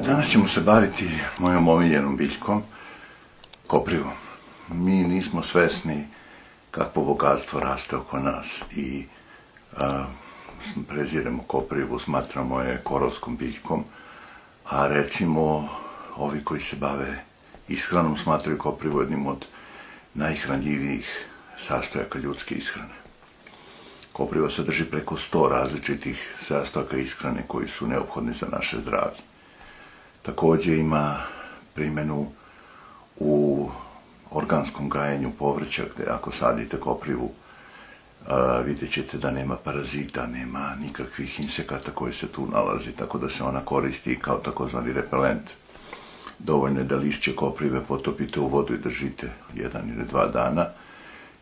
Danas ćemo se baviti mojom omiljenom biljkom, koprivom. Mi nismo svesni kakvo bogatstvo raste oko nas i preziremo koprivu, smatramo je korovskom biljkom, a recimo ovi koji se bave ishranom smatraju koprivu jednim od najhranljivijih sastojaka ljudske ishrane. Kopriva sadrži preko 100 različitih sastojaka ishrane koji su neophodni za naše zdravlje. Također ima primjenu u organskom gajenju povrća, gdje ako sadite koprivu, vidjet ćete da nema parazita, nema nikakvih insekata koji se tu nalazi, tako da se ona koristi kao takozvani repelent. Dovoljno je da lišće koprive potopite u vodu i držite 1 ili 2 dana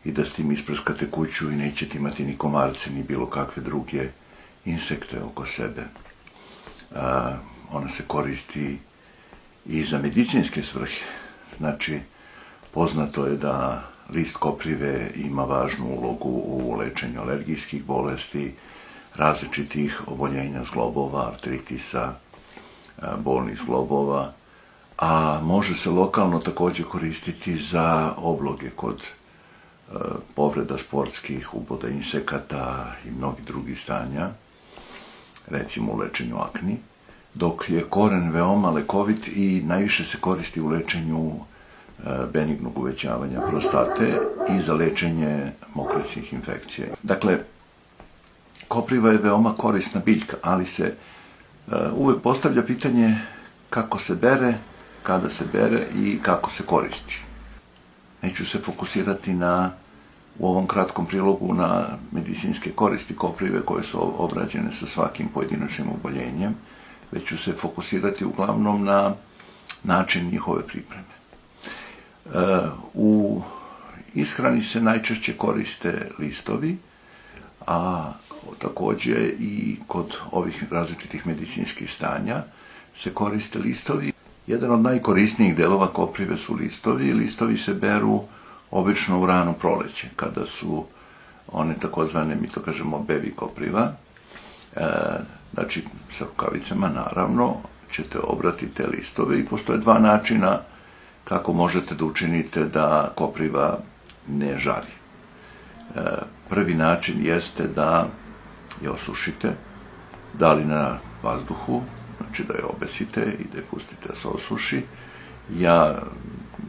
i da s tim isprskate kuću i nećete imati ni komarce, ni bilo kakve druge insekte oko sebe. Ona se koristi i za medicinske svrhe. Znači, poznato je da list koprive ima važnu ulogu u lečenju alergijskih bolesti, različitih oboljenja zglobova, artritisa, bolnih zglobova, a može se lokalno također koristiti za obloge kod povreda sportskih, uboda insekata i mnogih drugih stanja, recimo u lečenju akni, dok je koren veoma lekovit i najviše se koristi u lečenju benignog uvećavanja prostate i za lečenje mokraćnih infekcija. Dakle, kopriva je veoma korisna biljka, ali se uvek postavlja pitanje kako se bere, kada se bere i kako se koristi. Neću se fokusirati u ovom kratkom prilogu na medicinske koristi koprive koje su obrađene sa svakim pojedinačnim oboljenjem, već ću se fokusirati uglavnom na način njihove pripreme. U ishrani se najčešće koriste listovi, a također i kod ovih različitih medicinskih stanja se koriste listovi. Jedan od najkorisnijih delova koprive su listovi. Listovi se beru obično u rano proleće, kada su one takozvane, mi to kažemo, bebi kopriva. Znači, sa rukavicama, naravno, ćete obrati te listove i postoje 2 načina kako možete da učinite da kopriva ne žari. Prvi način jeste da je osušite, da li na vazduhu, znači da je obesite i da je pustite da se osuši. Ja,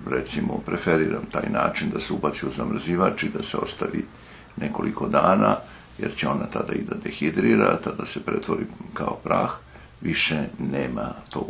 recimo, preferiram taj način da se ubaci u zamrzivač i da se ostavi nekoliko dana, jer će ona tada i da dehidrira, tada se pretvori kao prah, više nema tog